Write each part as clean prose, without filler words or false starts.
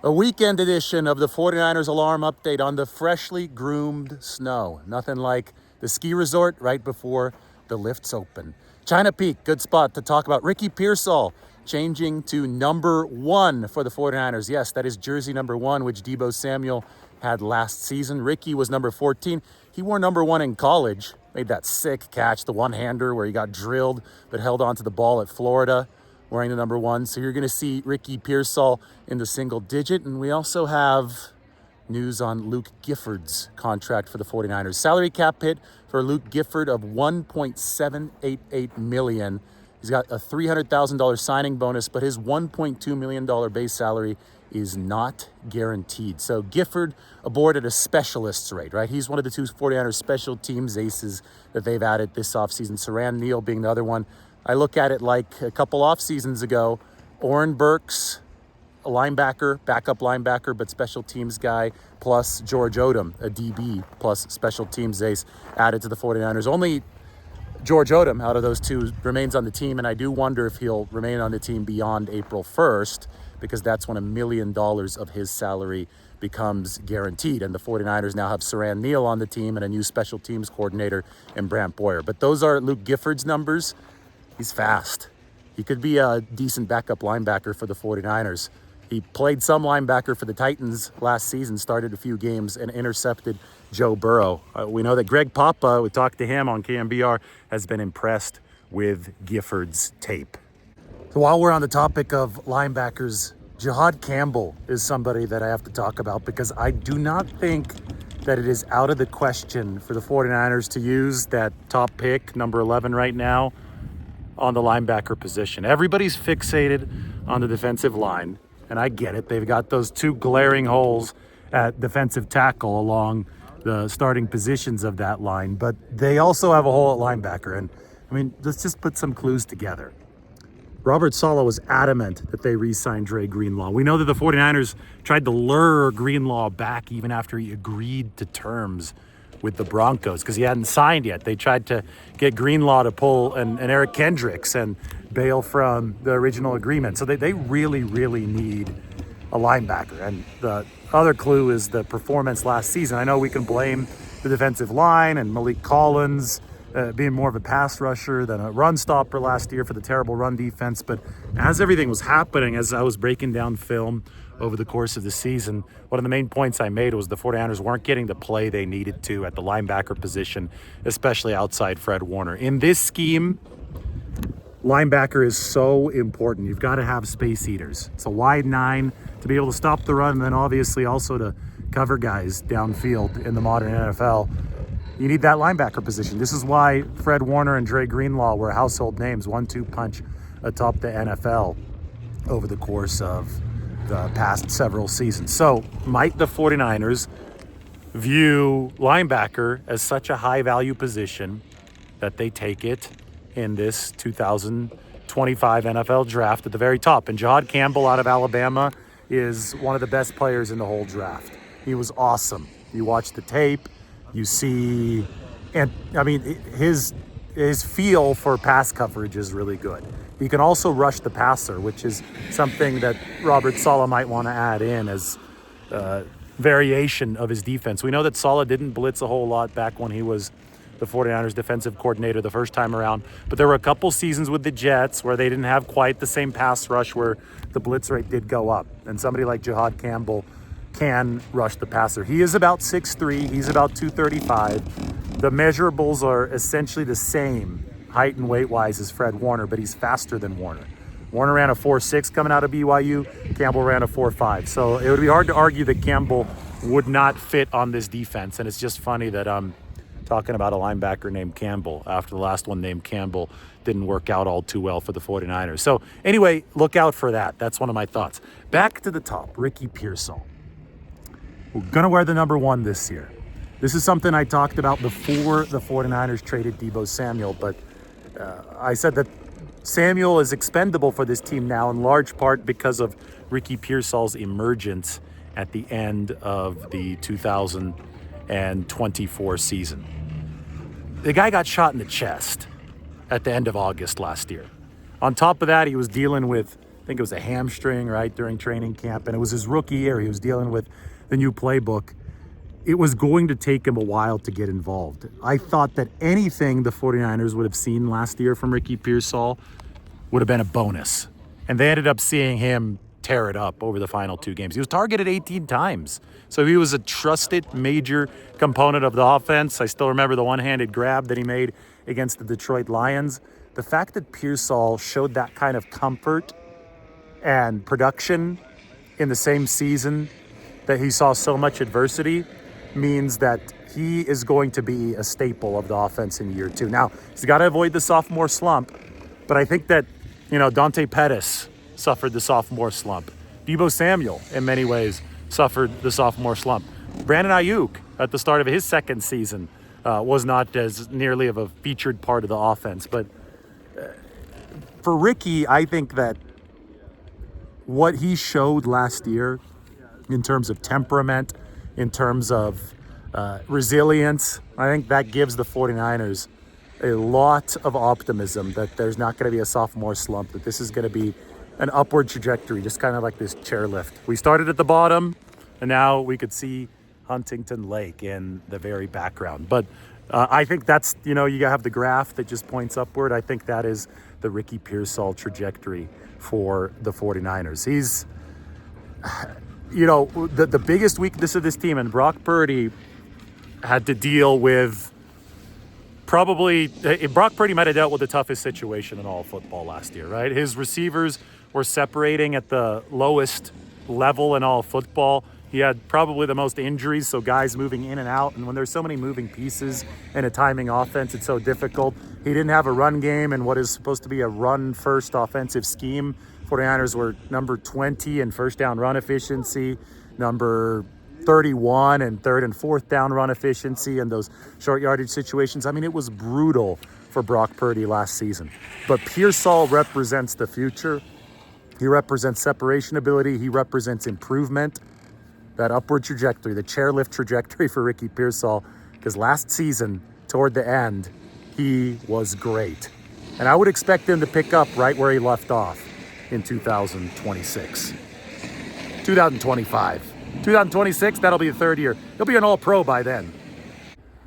A weekend edition of the 49ers alarm update on the freshly groomed snow. Nothing like the ski resort right before the lifts open. China Peak, good spot to talk about Ricky Pearsall changing to number 1 for the 49ers. Yes, that is jersey number 1, which Deebo Samuel had last season. Ricky was number 14. He wore number 1 in college. Made that sick catch, the one-hander where he got drilled but held onto the ball at Florida, wearing the number 1. So you're going to see Ricky Pearsall in the single digit. And we also have news on Luke Gifford's contract for the 49ers. Salary cap hit for Luke Gifford of $1.788 million. He's got a $300,000 signing bonus, but his $1.2 million base salary is not guaranteed. So Gifford aboard at a specialist's rate, right? He's one of the 2 49ers special teams aces that they've added this offseason, Saran Neal being the other one. I look at it like a couple off seasons ago, Oren Burks, a linebacker, backup linebacker, but special teams guy, plus George Odom, a DB, plus special teams ace added to the 49ers. Only George Odom out of those 2 remains on the team, and I do wonder if he'll remain on the team beyond April 1st, because that's when $1 million of his salary becomes guaranteed. And the 49ers now have Saran Neal on the team and a new special teams coordinator in Brant Boyer. But those are Luke Gifford's numbers. He's fast. He could be a decent backup linebacker for the 49ers. He played some linebacker for the Titans last season, started a few games, and intercepted Joe Burrow. We know that Greg Papa, we talked to him on KMBR, has been impressed with Gifford's tape. So while we're on the topic of linebackers, Jihad Campbell is somebody that I have to talk about, because I do not think that it is out of the question for the 49ers to use that top pick, number 11 right now, on the linebacker position. Everybody's fixated on the defensive line, and I get it. They've got those 2 glaring holes at defensive tackle along the starting positions of that line, but they also have a hole at linebacker. And I mean, let's just put some clues together. Robert Saleh was adamant that they re-signed Dre Greenlaw. We know that the 49ers tried to lure Greenlaw back even after he agreed to terms with the Broncos, because he hadn't signed yet. They tried to get Greenlaw to pull an Eric Kendricks and bail from the original agreement. So they really, really need a linebacker. And the other clue is the performance last season. I know we can blame the defensive line and Malik Collins being more of a pass rusher than a run stopper last year for the terrible run defense. But as everything was happening, as I was breaking down film over the course of the season, one of the main points I made was the 49ers weren't getting the play they needed to at the linebacker position, especially outside Fred Warner. In this scheme, linebacker is so important. You've got to have space eaters. It's a wide 9 to be able to stop the run, and then obviously also to cover guys downfield in the modern NFL. You need that linebacker position. This is why Fred Warner and Dre Greenlaw were household names, 1-2 punch atop the NFL over the course of the past several seasons. So might the 49ers view linebacker as such a high value position that they take it in this 2025 NFL draft at the very top? And Jihad Campbell out of Alabama is one of the best players in the whole draft. He was awesome. You watch the tape, you see, and I mean, his feel for pass coverage is really good. He can also rush the passer, which is something that Robert Saleh might want to add in as variation of his defense. We know that Saleh didn't blitz a whole lot back when he was the 49ers defensive coordinator the first time around, but there were a couple seasons with the Jets where they didn't have quite the same pass rush, where the blitz rate did go up, and somebody like Jihad Campbell can rush the passer. He is about 6'3", he's about 235. The measurables are essentially the same height and weight-wise as Fred Warner, but he's faster than Warner. Warner ran a 4.6 coming out of BYU. Campbell ran a 4.5. So it would be hard to argue that Campbell would not fit on this defense. And it's just funny that I'm talking about a linebacker named Campbell after the last one named Campbell didn't work out all too well for the 49ers. So anyway, look out for that. That's one of my thoughts. Back to the top, Ricky Pearsall. We're going to wear the number 1 this year. This is something I talked about before the 49ers traded Deebo Samuel, but I said that Samuel is expendable for this team now, in large part because of Ricky Pearsall's emergence at the end of the 2024 season. The guy got shot in the chest at the end of August last year. On top of that, he was dealing with I think it was a hamstring, right, during training camp. And it was his rookie year. He was dealing with the new playbook. It was going to take him a while to get involved. I thought that anything the 49ers would have seen last year from Ricky Pearsall would have been a bonus. And they ended up seeing him tear it up over the final 2 games. He was targeted 18 times. So he was a trusted major component of the offense. I still remember the one-handed grab that he made against the Detroit Lions. The fact that Pearsall showed that kind of comfort and production in the same season that he saw so much adversity means that he is going to be a staple of the offense in year 2. Now, he's got to avoid the sophomore slump, but I think that, Dante Pettis suffered the sophomore slump. Deebo Samuel, in many ways, suffered the sophomore slump. Brandon Ayuk, at the start of his second season, was not as nearly of a featured part of the offense. But for Ricky, I think that what he showed last year in terms of temperament, in terms of resilience, I think that gives the 49ers a lot of optimism that there's not going to be a sophomore slump, that this is going to be an upward trajectory, just kind of like this chairlift. We started at the bottom, and now we could see Huntington Lake in the very background. But I think that's, you have the graph that just points upward. I think that is the Ricky Pearsall trajectory for the 49ers. He's, the biggest weakness of this team, and Brock Purdy had to deal with Brock Purdy might have dealt with the toughest situation in all of football last year, right? His receivers were separating at the lowest level in all of football. He had probably the most injuries, so guys moving in and out. And when there's so many moving pieces in a timing offense, it's so difficult. He didn't have a run game in what is supposed to be a run-first offensive scheme. 49ers were number 20 in first down run efficiency, number 31 and third and fourth down run efficiency in those short yardage situations. I mean, it was brutal for Brock Purdy last season. But Pearsall represents the future. He represents separation ability. He represents improvement, that upward trajectory, the chairlift trajectory for Ricky Pearsall, because last season, toward the end, he was great. And I would expect him to pick up right where he left off in 2026. 2025. 2026, that'll be the third year. He'll be an all-pro by then.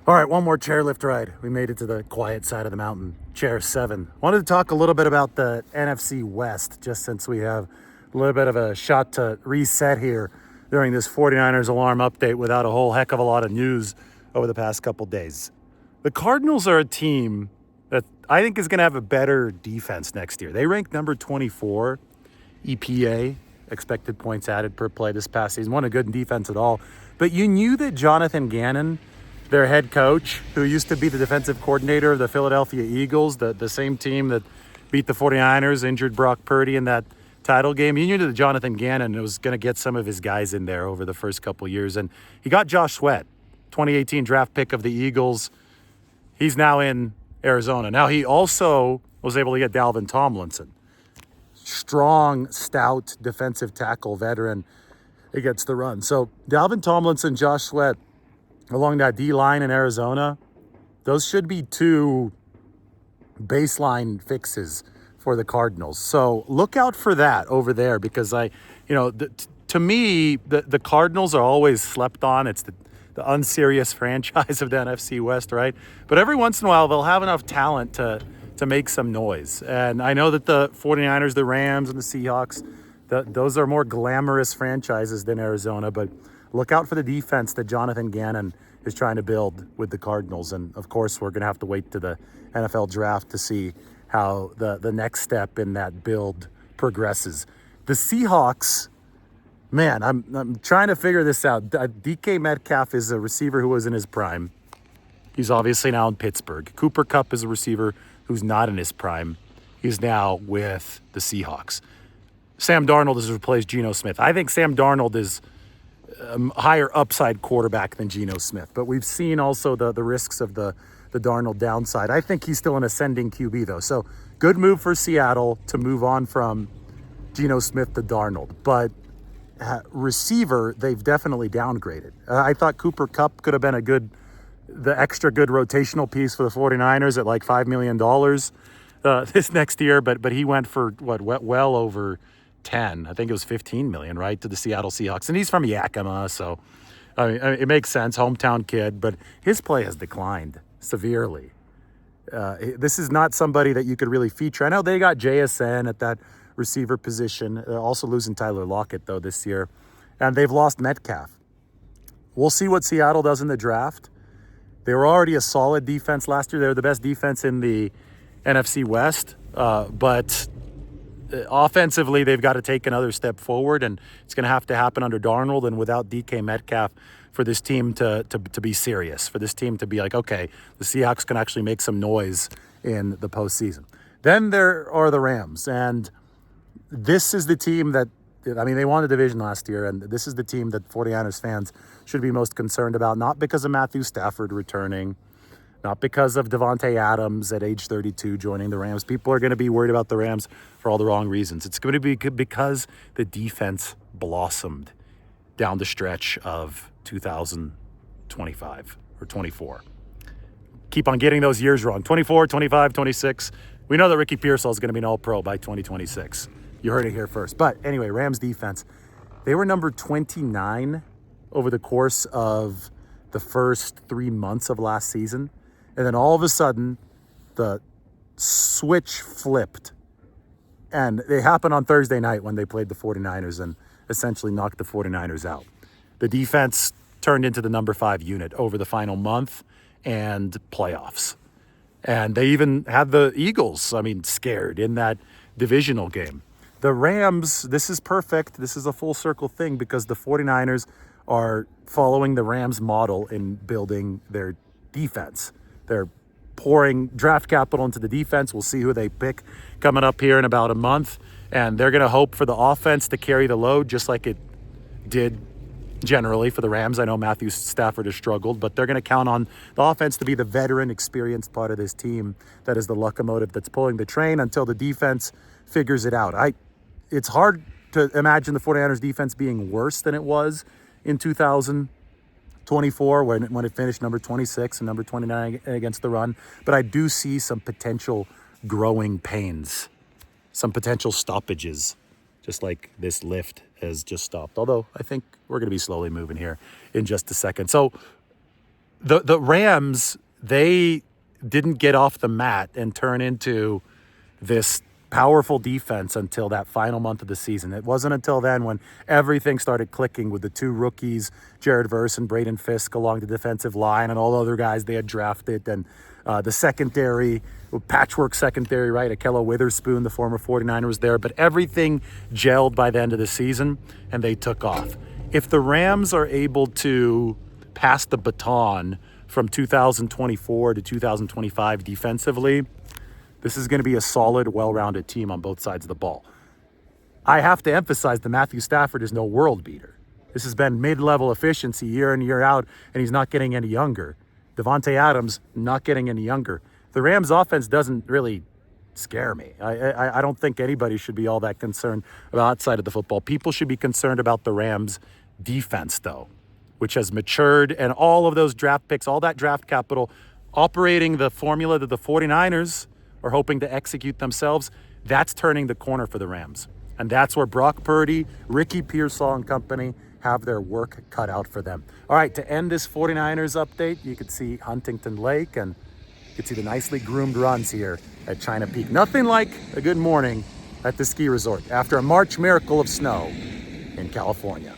All right, one more chairlift ride. We made it to the quiet side of the mountain, chair 7. Wanted to talk a little bit about the NFC West, just since we have a little bit of a shot to reset here during this 49ers alarm update without a whole heck of a lot of news over the past couple days. The Cardinals are a team that I think is going to have a better defense next year. They ranked number 24 EPA, expected points added per play, this past season. Wasn't a good defense at all. But you knew that Jonathan Gannon, their head coach, who used to be the defensive coordinator of the Philadelphia Eagles, the same team that beat the 49ers, injured Brock Purdy in that title game. You knew that Jonathan Gannon was going to get some of his guys in there over the first couple of years. And he got Josh Sweat, 2018 draft pick of the Eagles. He's now in Arizona. Now, he also was able to get Dalvin Tomlinson. Strong, stout defensive tackle veteran against the run. So Dalvin Tomlinson, Josh Sweat, along that D-line in Arizona, those should be 2 baseline fixes for the Cardinals. So look out for that over there, because to me, the Cardinals are always slept on. It's the unserious franchise of the NFC West, right? But every once in a while, they'll have enough talent to make some noise. And I know that the 49ers, the Rams, and the Seahawks, those are more glamorous franchises than Arizona. But look out for the defense that Jonathan Gannon is trying to build with the Cardinals. And, of course, we're going to have to wait to the NFL draft to see how the next step in that build progresses. The Seahawks, man, I'm trying to figure this out. DK Metcalf is a receiver who was in his prime. He's obviously now in Pittsburgh. Cooper Kupp is a receiver who's not in his prime. He's now with the Seahawks. Sam Darnold has replaced Geno Smith. I think Sam Darnold is a higher upside quarterback than Geno Smith, but we've seen also the risks of the Darnold downside. I think he's still an ascending QB, though. So good move for Seattle to move on from Geno Smith to Darnold. But receiver, they've definitely downgraded. I thought Cooper Kupp could have been the extra good rotational piece for the 49ers at like $5 million this next year, but he went for well over 10. I think it was 15 million, right, to the Seattle Seahawks. And he's from Yakima, so I mean, it makes sense, hometown kid. But his play has declined severely. This is not somebody that you could really feature. I know they got JSN at that receiver position. Also losing Tyler Lockett, though, this year. And they've lost Metcalf. We'll see what Seattle does in the draft. They were already a solid defense last year. They were the best defense in the NFC West. But offensively, they've got to take another step forward, and it's going to have to happen under Darnold and without DK Metcalf for this team to be serious, for this team to be like, okay, the Seahawks can actually make some noise in the postseason. Then there are the Rams, and this is the team that, I mean, they won the division last year, and this is the team that 49ers fans should be most concerned about, not because of Matthew Stafford returning, not because of Devontae Adams at age 32 joining the Rams. People are going to be worried about the Rams for all the wrong reasons. It's going to be because the defense blossomed down the stretch of 2025 or 24. Keep on getting those years wrong. 24, 25, 26. We know that Ricky Pearsall is going to be an all-pro by 2026. You heard it here first. But anyway, Rams defense, they were number 29 over the course of the first 3 months of last season. And then all of a sudden, the switch flipped. And it happened on Thursday night when they played the 49ers and essentially knocked the 49ers out. The defense turned into the number 5 unit over the final month and playoffs. And they even had the Eagles, scared in that divisional game. The Rams, this is perfect. This is a full circle thing because the 49ers are following the Rams model in building their defense. They're pouring draft capital into the defense. We'll see who they pick coming up here in about a month. And they're going to hope for the offense to carry the load just like it did generally for the Rams. I know Matthew Stafford has struggled, but they're going to count on the offense to be the veteran, experienced part of this team that is the locomotive that's pulling the train until the defense figures it out. It's hard to imagine the 49ers defense being worse than it was in 2024 when it finished number 26 and number 29 against the run. But I do see some potential growing pains, some potential stoppages, just like this lift has just stopped. Although I think we're going to be slowly moving here in just a second. So the Rams, they didn't get off the mat and turn into this powerful defense until that final month of the season. It wasn't until then when everything started clicking with the 2 rookies, Jared Verse and Braden Fisk along the defensive line and all the other guys they had drafted. And the secondary, patchwork secondary, right? Akello Witherspoon, the former 49er, was there. But everything gelled by the end of the season, and they took off. If the Rams are able to pass the baton from 2024 to 2025 defensively, this is going to be a solid, well-rounded team on both sides of the ball. I have to emphasize that Matthew Stafford is no world beater. This has been mid-level efficiency year in, year out, and he's not getting any younger. Devontae Adams not getting any younger. The Rams' offense doesn't really scare me. I don't think anybody should be all that concerned about outside of the football. People should be concerned about the Rams' defense, though, which has matured, and all of those draft picks, all that draft capital, operating the formula that the 49ers are hoping to execute themselves, that's turning the corner for the Rams. And that's where Brock Purdy, Ricky Pearsall and company have their work cut out for them. All right, to end this 49ers update, you can see Huntington Lake and you can see the nicely groomed runs here at China Peak. Nothing like a good morning at the ski resort after a March miracle of snow in California.